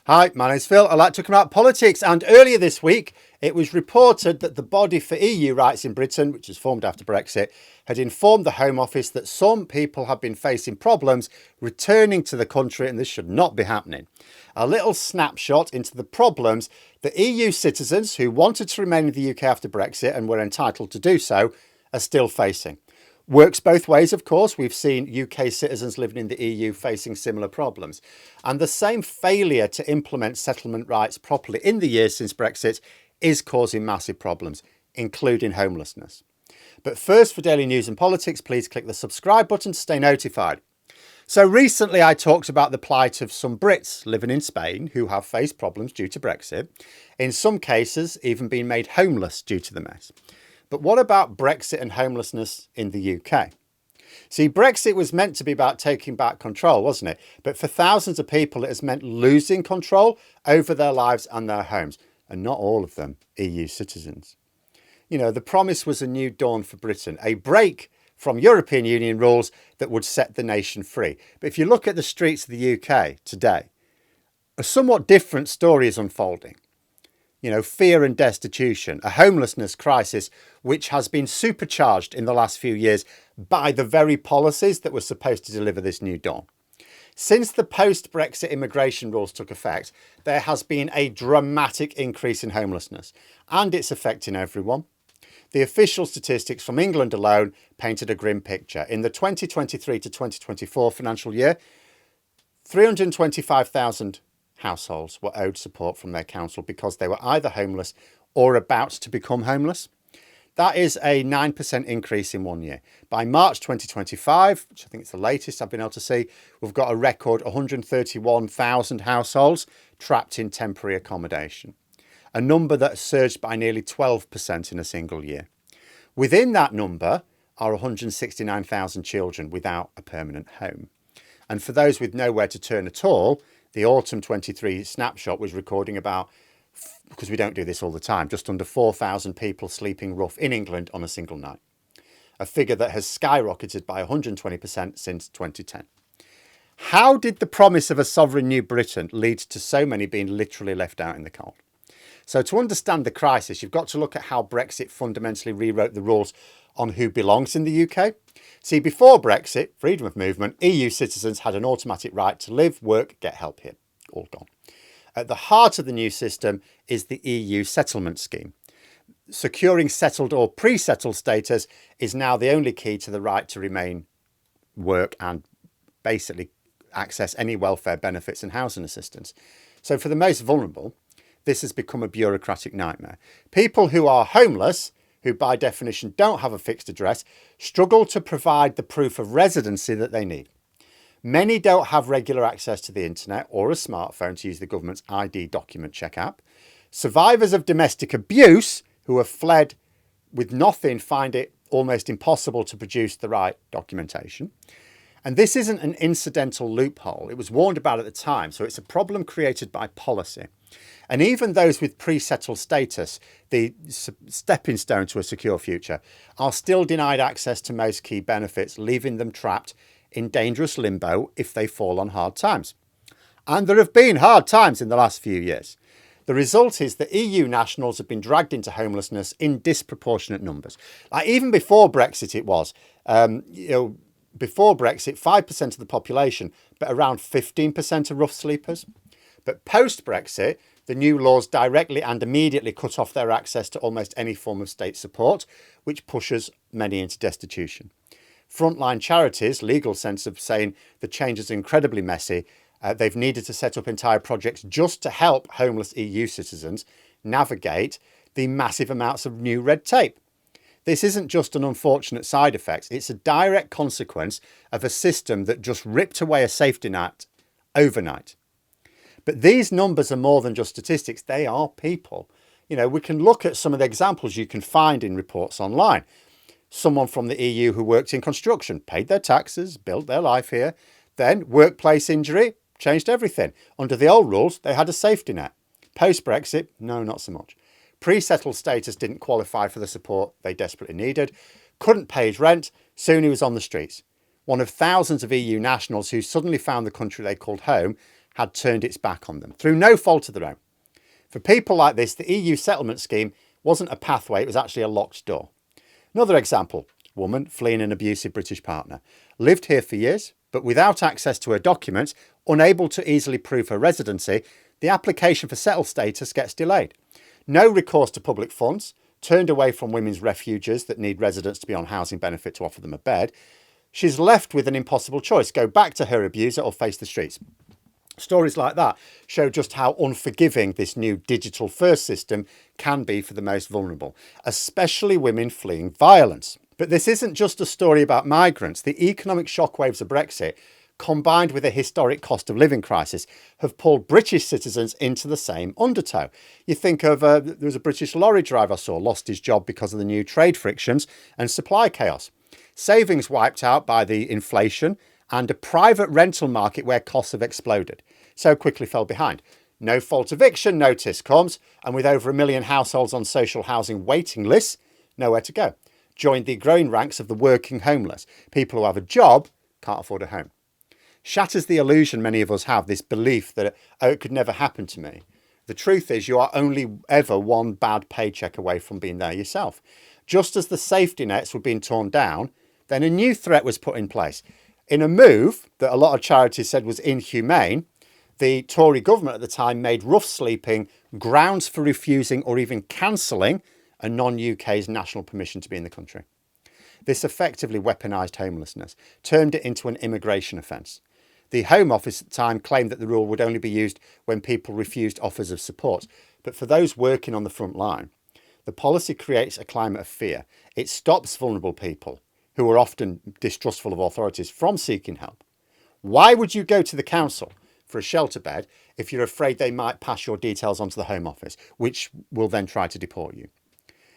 Hi, my name's Phil. I like talking about politics. And earlier this week, it was reported that the body for EU rights in Britain, which was formed after Brexit, had informed the Home Office that some people have been facing problems returning to the country and this should not be happening. A little snapshot into the problems that EU citizens who wanted to remain in the UK after Brexit and were entitled to do so are still facing. Works both ways, of course. We've seen UK citizens living in the EU facing similar problems. And the same failure to implement settlement rights properly in the years since Brexit is causing massive problems, including homelessness. But first, for daily news and politics, please click the subscribe button to stay notified. So recently I talked about the plight of some Brits living in Spain who have faced problems due to Brexit, in some cases even been made homeless due to the mess. But what about Brexit and homelessness in the UK? See, Brexit was meant to be about taking back control, wasn't it? But for thousands of people, it has meant losing control over their lives and their homes, and not all of them EU citizens. You know, the promise was a new dawn for Britain, a break from European Union rules that would set the nation free. But if you look at the streets of the UK today, a somewhat different story is unfolding. You know, fear and destitution, a homelessness crisis which has been supercharged in the last few years by the very policies that were supposed to deliver this new dawn. Since the post-Brexit immigration rules took effect, there has been a dramatic increase in homelessness, and it's affecting everyone. The official statistics from England alone painted a grim picture. In the 2023 to 2024 financial year, 325,000 households were owed support from their council because they were either homeless or about to become homeless. That is a 9% increase in 1 year. By March 2025, which I think is the latest I've been able to see, we've got a record 131,000 households trapped in temporary accommodation, a number that surged by nearly 12% in a single year. Within that number are 169,000 children without a permanent home. And for those with nowhere to turn at all, the autumn 23 snapshot was recording about, because we don't do this all the time, just under 4,000 people sleeping rough in England on a single night. A figure that has skyrocketed by 120% since 2010. How did the promise of a sovereign new Britain lead to so many being literally left out in the cold? So to understand the crisis, you've got to look at how Brexit fundamentally rewrote the rules on who belongs in the UK. See, before Brexit, freedom of movement, EU citizens had an automatic right to live, work, get help here. All gone. At the heart of the new system is the EU settlement scheme. Securing settled or pre-settled status is now the only key to the right to remain, work and basically access any welfare benefits and housing assistance. So for the most vulnerable, this has become a bureaucratic nightmare. People who are homeless, who by definition don't have a fixed address, struggle to provide the proof of residency that they need. Many don't have regular access to the internet or a smartphone to use the government's ID document check app. Survivors of domestic abuse who have fled with nothing find it almost impossible to produce the right documentation. And this isn't an incidental loophole. It was warned about at the time, so it's a problem created by policy. And even those with pre-settled status, the stepping stone to a secure future, are still denied access to most key benefits, leaving them trapped in dangerous limbo if they fall on hard times. And there have been hard times in the last few years. The result is that EU nationals have been dragged into homelessness in disproportionate numbers. Like even before Brexit, it was, before Brexit, 5% of the population, but around 15% are rough sleepers. But post-Brexit, the new laws directly and immediately cut off their access to almost any form of state support, which pushes many into destitution. Frontline charities, legal sense of saying the change is incredibly messy. They've needed to set up entire projects just to help homeless EU citizens navigate the massive amounts of new red tape. This isn't just an unfortunate side effect. It's a direct consequence of a system that just ripped away a safety net overnight. But these numbers are more than just statistics. They are people. You know, we can look at some of the examples you can find in reports online. Someone from the EU who worked in construction, paid their taxes, built their life here. Then workplace injury, changed everything. Under the old rules, they had a safety net. Post-Brexit, no, not so much. Pre-settled status didn't qualify for the support they desperately needed. Couldn't pay his rent, soon he was on the streets. One of thousands of EU nationals who suddenly found the country they called home had turned its back on them through no fault of their own. For people like this, the EU settlement scheme wasn't a pathway, it was actually a locked door. Another example, woman fleeing an abusive British partner. Lived here for years, but without access to her documents, unable to easily prove her residency, the application for settled status gets delayed. No recourse to public funds, turned away from women's refuges that need residents to be on housing benefit to offer them a bed. She's left with an impossible choice, go back to her abuser or face the streets. Stories like that show just how unforgiving this new digital first system can be for the most vulnerable, especially women fleeing violence. But this isn't just a story about migrants. The economic shockwaves of Brexit, combined with a historic cost of living crisis, have pulled British citizens into the same undertow. You think of, there was a British lorry driver I saw, lost his job because of the new trade frictions and supply chaos. Savings wiped out by the inflation and a private rental market where costs have exploded, so quickly fell behind. No fault eviction notice comes, and with over 1 million households on social housing waiting lists, nowhere to go. Joined the growing ranks of the working homeless, people who have a job, can't afford a home. Shatters the illusion many of us have, this belief that, oh, it could never happen to me. The truth is you are only ever one bad paycheck away from being there yourself. Just as the safety nets were being torn down, then a new threat was put in place. In a move that a lot of charities said was inhumane, the Tory government at the time made rough sleeping grounds for refusing or even cancelling a non-UK's national permission to be in the country. This effectively weaponised homelessness, turned it into an immigration offence. The Home Office at the time claimed that the rule would only be used when people refused offers of support. But for those working on the front line, the policy creates a climate of fear. It stops vulnerable people, who are often distrustful of authorities, from seeking help. Why would you go to the council for a shelter bed if you're afraid they might pass your details onto the Home Office, which will then try to deport you?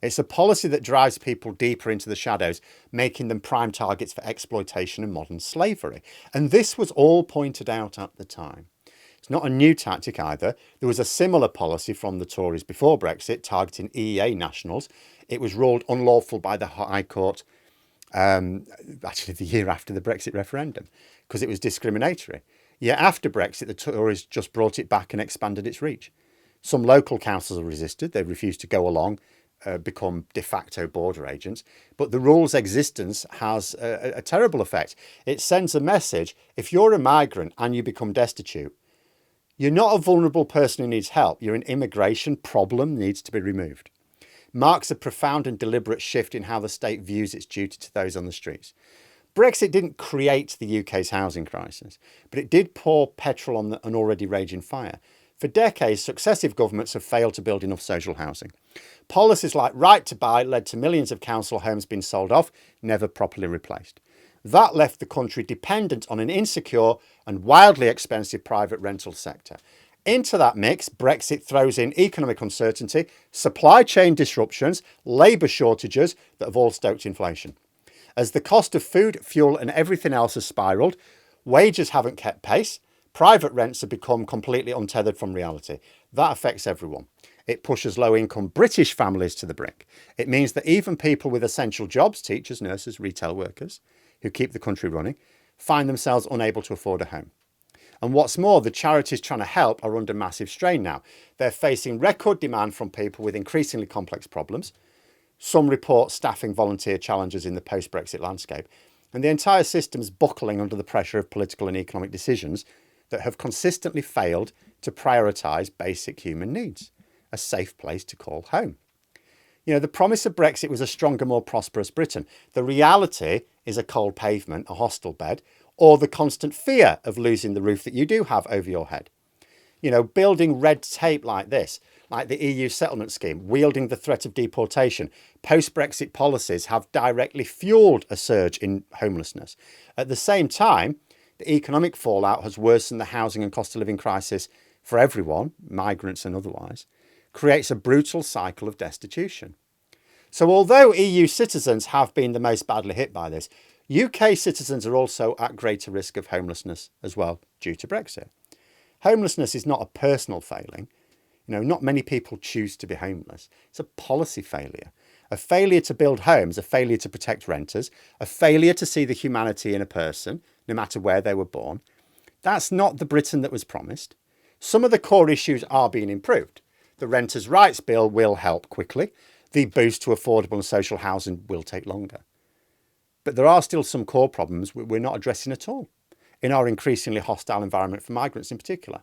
It's a policy that drives people deeper into the shadows, making them prime targets for exploitation and modern slavery. And this was all pointed out at the time. It's not a new tactic either. There was a similar policy from the Tories before Brexit, targeting EEA nationals. It was ruled unlawful by the High Court, actually the year after the Brexit referendum, because it was discriminatory. Yet after Brexit, the Tories just brought it back and expanded its reach. Some local councils resisted. They refused to go along, become de facto border agents. But the rule's existence has a terrible effect. It sends a message: if you're a migrant and you become destitute, you're not a vulnerable person who needs help. You're an immigration problem, needs to be removed. Marks a profound and deliberate shift in how the state views its duty to those on the streets. Brexit didn't create the UK's housing crisis, but it did pour petrol on an already raging fire. For decades, successive governments have failed to build enough social housing. Policies like right to buy led to millions of council homes being sold off, never properly replaced. That left the country dependent on an insecure and wildly expensive private rental sector. Into that mix, Brexit throws in economic uncertainty, supply chain disruptions, labour shortages that have all stoked inflation. As the cost of food, fuel and everything else has spiralled, wages haven't kept pace, private rents have become completely untethered from reality. That affects everyone. It pushes low-income British families to the brink. It means that even people with essential jobs, teachers, nurses, retail workers, who keep the country running, find themselves unable to afford a home. And what's more, the charities trying to help are under massive strain now. They're facing record demand from people with increasingly complex problems. Some report staffing volunteer challenges in the post-Brexit landscape. And the entire system's buckling under the pressure of political and economic decisions that have consistently failed to prioritise basic human needs, a safe place to call home. You know, the promise of Brexit was a stronger, more prosperous Britain. The reality is a cold pavement, a hostel bed, or the constant fear of losing the roof that you do have over your head. You know, building red tape like this, like the EU settlement scheme, wielding the threat of deportation, post-Brexit policies have directly fuelled a surge in homelessness. At the same time, the economic fallout has worsened the housing and cost of living crisis for everyone, migrants and otherwise, creates a brutal cycle of destitution. So although EU citizens have been the most badly hit by this, UK citizens are also at greater risk of homelessness as well due to Brexit. Homelessness is not a personal failing. You know, not many people choose to be homeless. It's a policy failure. A failure to build homes, a failure to protect renters, a failure to see the humanity in a person, no matter where they were born. That's not the Britain that was promised. Some of the core issues are being improved. The Renters' Rights Bill will help quickly. The boost to affordable and social housing will take longer. But there are still some core problems we're not addressing at all in our increasingly hostile environment for migrants in particular.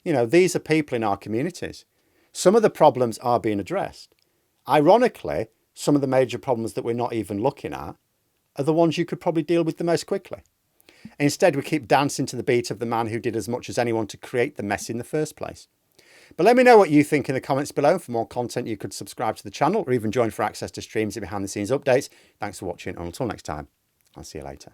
You know, these are people in our communities. Some of the problems are being addressed. Ironically, some of the major problems that we're not even looking at are the ones you could probably deal with the most quickly. Instead, we keep dancing to the beat of the man who did as much as anyone to create the mess in the first place. But let me know what you think in the comments below. For more content, you could subscribe to the channel or even join for access to streams and behind the scenes updates. Thanks for watching, and until next time, I'll see you later.